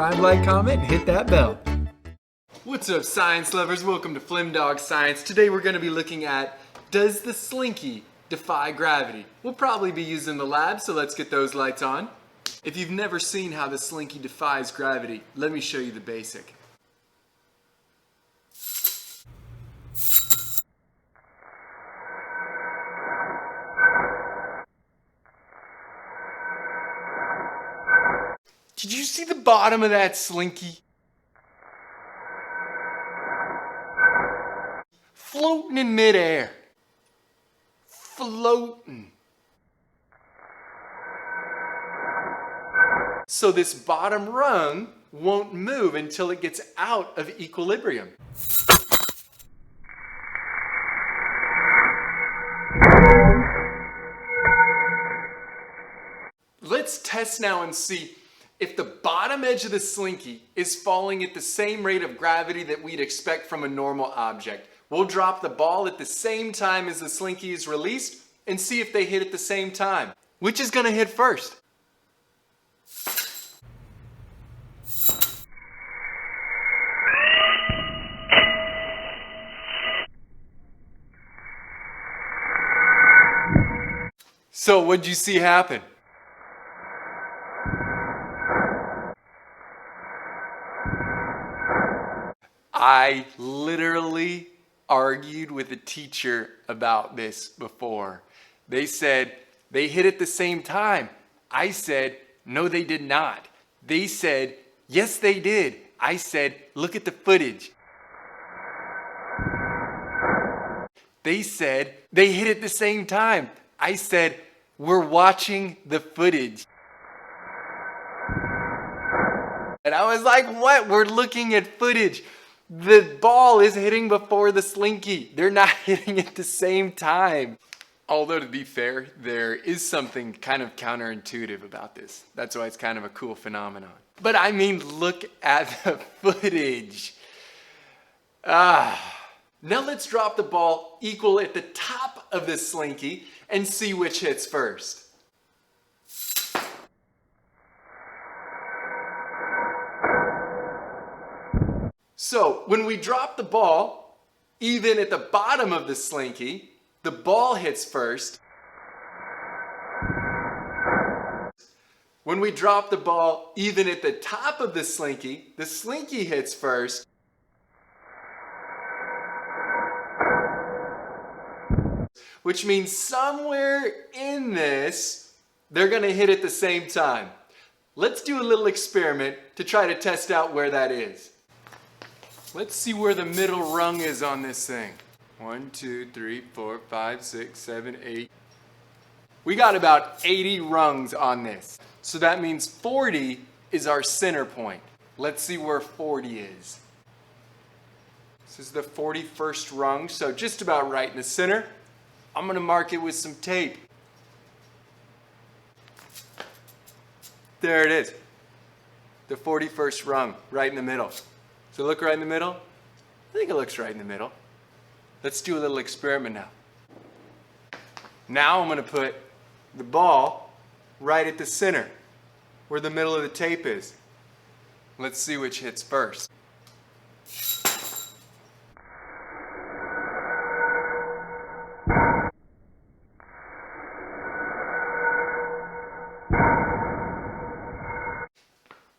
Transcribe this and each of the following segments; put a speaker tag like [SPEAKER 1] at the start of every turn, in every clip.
[SPEAKER 1] subscribe, like, comment, and hit that bell.
[SPEAKER 2] What's up, science lovers? Welcome to Flimdog Science. Today we're going to be looking at, does the slinky defy gravity? We'll probably be using the lab, so let's get those lights on. If you've never seen how the slinky defies gravity, let me show you the basic. Did you see the bottom of that slinky? Floating in midair. Floating. So this bottom rung won't move until it gets out of equilibrium. Let's test now and see if the bottom edge of the slinky is falling at the same rate of gravity that we'd expect from a normal object. We'll drop the ball at the same time as the slinky is released and see if they hit at the same time. Which is going to hit first? So what'd you see happen? I literally argued with a teacher about this before. They said they hit at the same time. I said, no, they did not. They said, yes, they did. I said, look at the footage. They said they hit at the same time. I said, we're watching the footage. And I was like, what? We're looking at footage. The ball is hitting before the slinky. They're not hitting at the same time. Although, to be fair, there is something kind of counterintuitive about this. That's why it's kind of a cool phenomenon. But I mean, look at the footage. Now let's drop the ball equal at the top of the slinky and see which hits first. So when we drop the ball, even at the bottom of the slinky, the ball hits first. When we drop the ball, even at the top of the slinky hits first. Which means somewhere in this, they're going to hit at the same time. Let's do a little experiment to try to test out where that is. Let's see where the middle rung is on this thing. 1, 2, 3, 4, 5, 6, 7, 8. We got about 80 rungs on this. So that means 40 is our center point. Let's see where 40 is. This is the 41st rung, so just about right in the center. I'm going to mark it with some tape. There it is. The 41st rung, right in the middle. So look right in the middle? I think it looks right in the middle. Let's do a little experiment now. Now I'm going to put the ball right at the center, where the middle of the tape is. Let's see which hits first.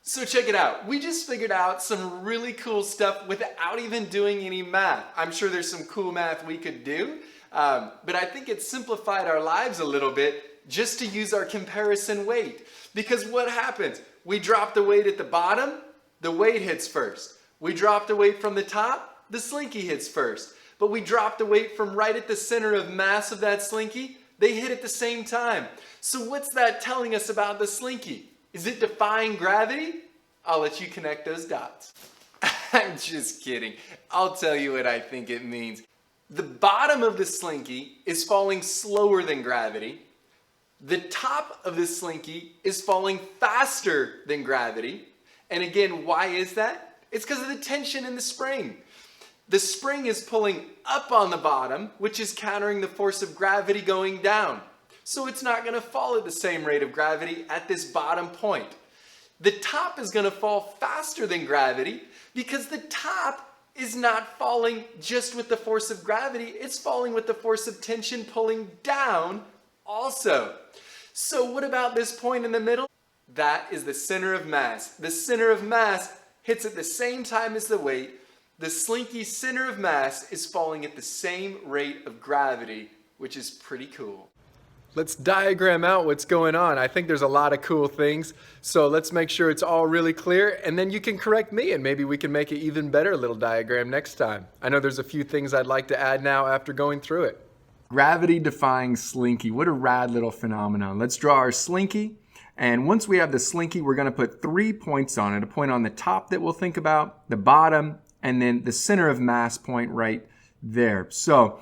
[SPEAKER 2] So check it out. We just figured out some really cool stuff without even doing any math. I'm sure there's some cool math we could do, but I think it simplified our lives a little bit just to use our comparison weight. Because what happens? We drop the weight at the bottom, the weight hits first. We drop the weight from the top, the slinky hits first. But we drop the weight from right at the center of mass of that slinky, they hit at the same time. So what's that telling us about the slinky? Is it defying gravity? I'll let you connect those dots. I'm just kidding. I'll tell you what I think it means. The bottom of the slinky is falling slower than gravity. The top of the slinky is falling faster than gravity. And again, why is that? It's because of the tension in the spring. The spring is pulling up on the bottom, which is countering the force of gravity going down. So it's not going to fall at the same rate of gravity at this bottom point. The top is going to fall faster than gravity because the top is not falling just with the force of gravity, it's falling with the force of tension pulling down also. So what about this point in the middle? That is the center of mass. The center of mass hits at the same time as the weight. The slinky center of mass is falling at the same rate of gravity, which is pretty cool.
[SPEAKER 1] Let's diagram out what's going on. I think there's a lot of cool things. So let's make sure it's all really clear, and then you can correct me and maybe we can make an even better little diagram next time. I know there's a few things I'd like to add now after going through it. Gravity defying slinky. What a rad little phenomenon. Let's draw our slinky. And once we have the slinky, we're going to put 3 points on it. A point on the top that we'll think about, the bottom, and then the center of mass point right there. So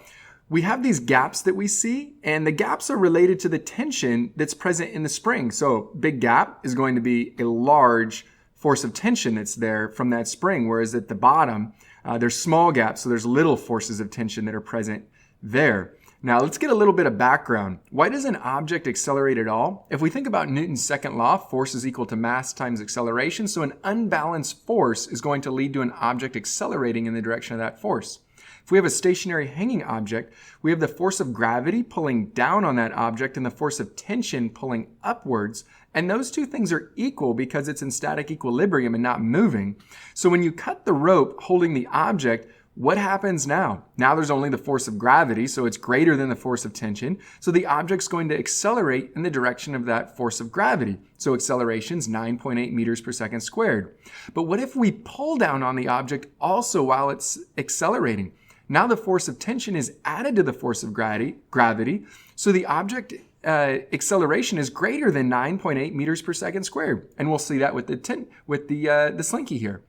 [SPEAKER 1] we have these gaps that we see, and the gaps are related to the tension that's present in the spring. So big gap is going to be a large force of tension that's there from that spring, whereas at the bottom, there's small gaps, so there's little forces of tension that are present there. Now let's get a little bit of background. Why does an object accelerate at all? If we think about Newton's second law, force is equal to mass times acceleration, so an unbalanced force is going to lead to an object accelerating in the direction of that force. If we have a stationary hanging object, we have the force of gravity pulling down on that object and the force of tension pulling upwards. And those two things are equal because it's in static equilibrium and not moving. So when you cut the rope holding the object, what happens now? Now there's only the force of gravity, so it's greater than the force of tension. So the object's going to accelerate in the direction of that force of gravity. So acceleration's 9.8 meters per second squared. But what if we pull down on the object also while it's accelerating? Now the force of tension is added to the force of gravity, so the object acceleration is greater than 9.8 meters per second squared. And we'll see that with the slinky here.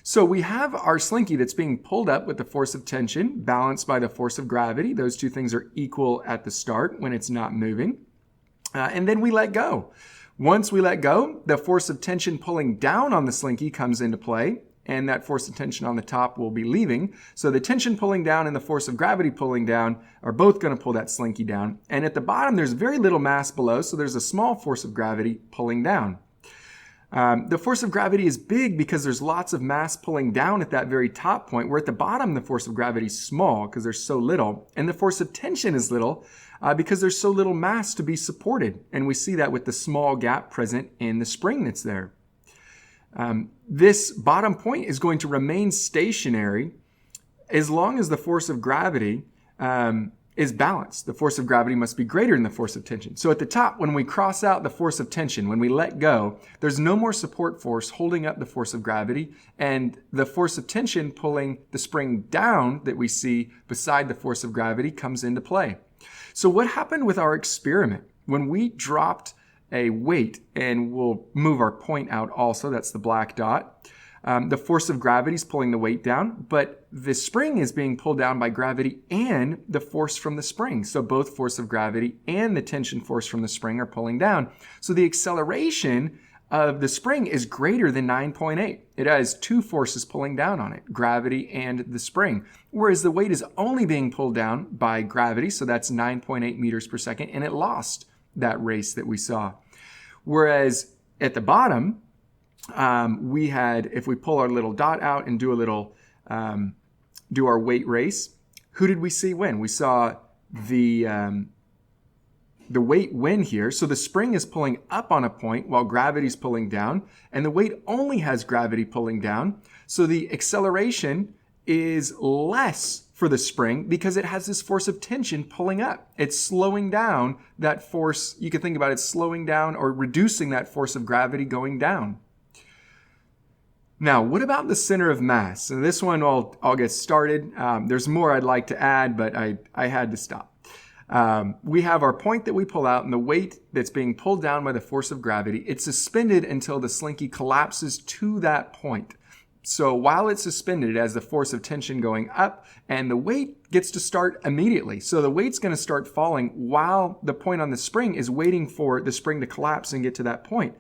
[SPEAKER 1] So we have our slinky that's being pulled up with the force of tension balanced by the force of gravity. Those two things are equal at the start when it's not moving. And then we let go. Once we let go, the force of tension pulling down on the slinky comes into play, and that force of tension on the top will be leaving. So the tension pulling down and the force of gravity pulling down are both going to pull that slinky down. And at the bottom, there's very little mass below, so there's a small force of gravity pulling down. The force of gravity is big because there's lots of mass pulling down at that very top point, where at the bottom the force of gravity is small because there's so little, and the force of tension is little because there's so little mass to be supported. And we see that with the small gap present in the spring that's there. This bottom point is going to remain stationary as long as the force of gravity is balanced. The force of gravity must be greater than the force of tension. So at the top, when we cross out the force of tension, when we let go, there's no more support force holding up the force of gravity, and the force of tension pulling the spring down that we see beside the force of gravity comes into play. So what happened with our experiment? When we dropped a weight, and we'll move our point out also, that's the black dot, the force of gravity is pulling the weight down, but the spring is being pulled down by gravity and the force from the spring. So both force of gravity and the tension force from the spring are pulling down. So the acceleration of the spring is greater than 9.8. It has two forces pulling down on it, gravity and the spring, whereas the weight is only being pulled down by gravity, so that's 9.8 meters per second, and it lost that race that we saw. Whereas at the bottom, we had, if we pull our little dot out and do a little, do our weight race, who did we see win? We saw the weight win here. So the spring is pulling up on a point while gravity's pulling down, and the weight only has gravity pulling down. So the acceleration is less for the spring because it has this force of tension pulling up. It's slowing down that force. You can think about it slowing down or reducing that force of gravity going down. Now, what about the center of mass? So this one I'll get started. There's more I'd like to add, but I had to stop. We have our point that we pull out, and the weight that's being pulled down by the force of gravity. It's suspended until the slinky collapses to that point. So while it's suspended, it has the force of tension going up, and the weight gets to start immediately. So the weight's going to start falling while the point on the spring is waiting for the spring to collapse and get to that point.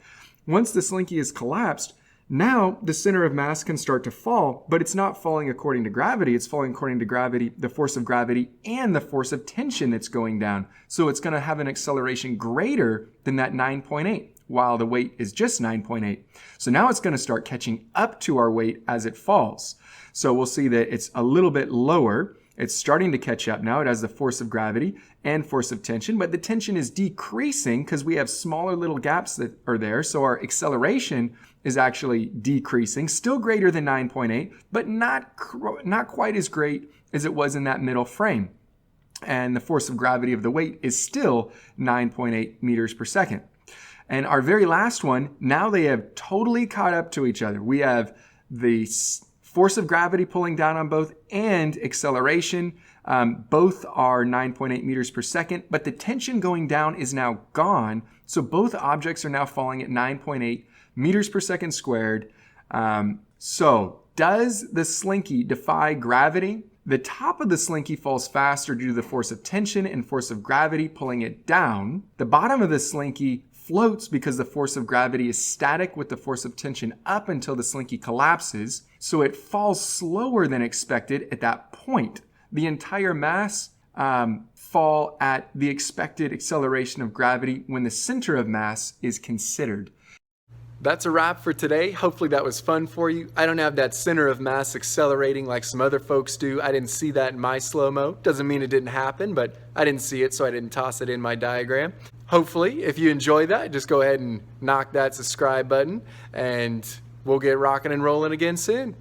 [SPEAKER 1] Once the slinky is collapsed, now the center of mass can start to fall, but it's not falling according to gravity. It's falling according to gravity, the force of gravity, and the force of tension that's going down. So it's going to have an acceleration greater than that 9.8. while the weight is just 9.8. So now it's going to start catching up to our weight as it falls. So we'll see that it's a little bit lower. It's starting to catch up now. It has the force of gravity and force of tension, but the tension is decreasing because we have smaller little gaps that are there. So our acceleration is actually decreasing, still greater than 9.8, but not quite as great as it was in that middle frame. And the force of gravity of the weight is still 9.8 meters per second. And our very last one, now they have totally caught up to each other. We have the force of gravity pulling down on both and acceleration. Both are 9.8 meters per second, but the tension going down is now gone. So both objects are now falling at 9.8 meters per second squared. So does the slinky defy gravity? The top of the slinky falls faster due to the force of tension and force of gravity pulling it down. The bottom of the slinky floats because the force of gravity is static with the force of tension up until the slinky collapses. So it falls slower than expected at that point. The entire mass fall at the expected acceleration of gravity when the center of mass is considered. That's a wrap for today. Hopefully that was fun for you. I don't have that center of mass accelerating like some other folks do. I didn't see that in my slow-mo. Doesn't mean it didn't happen, but I didn't see it, so I didn't toss it in my diagram. Hopefully, if you enjoy that, just go ahead and knock that subscribe button, and we'll get rocking and rolling again soon.